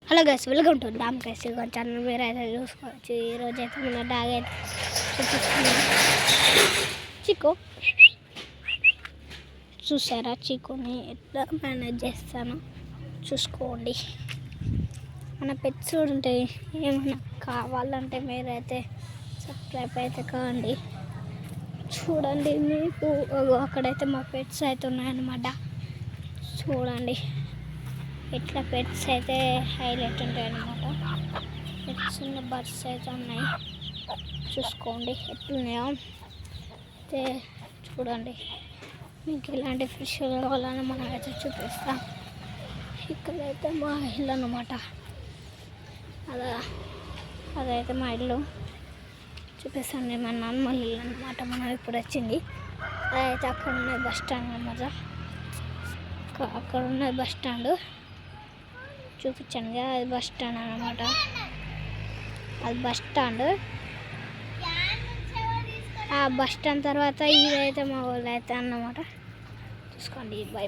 Hello guys, welcome to dam KC channel. మీరు అయితే చూసుకోవచ్చు. ఈరోజు అయితే మన డాగ్ అయితే చూపిస్తున్నాం. చిక్కు చూసారా? చిక్కుని ఎట్లా మేనేజ్ చేస్తాను చూసుకోండి. మన పెట్స్ ఉంటాయి, ఏమైనా కావాలంటే మీరైతే సబ్స్క్రైబ్ అయితే కాండి. చూడండి, మీకు అక్కడైతే మా పెట్స్ అయితే ఉన్నాయన్నమాట. చూడండి, ఇట్లా పెట్స్ అయితే హైలైట్ ఉంటాయి అన్నమాట. పెట్స్ ఉన్న బర్డ్స్ అయితే ఉన్నాయి, చూసుకోండి ఎట్లున్నాయో. అయితే చూడండి, మీకు ఇలాంటి ఫిష్ కావాలని మనం అయితే చూపిస్తాం. ఇక్కడైతే మా ఇల్లు అన్నమాట. అదైతే మా ఇల్లు చూపిస్తాను. మా నాన్నమ్మ ఇల్లు అన్నమాట. మనం ఇప్పుడు వచ్చింది అదైతే అక్కడ ఉన్నది బస్ స్టాండ్ అన్నమాట. అక్కడ ఉన్నది బస్ స్టాండ్ చూపించాను కదా, అది బస్ స్టాండ్ అన్నమాట. అది బస్ స్టాండ్. ఆ బస్ స్టాండ్ తర్వాత ఇదైతే మా వాళ్ళు అయితే అన్నమాట. చూసుకోండి. బై.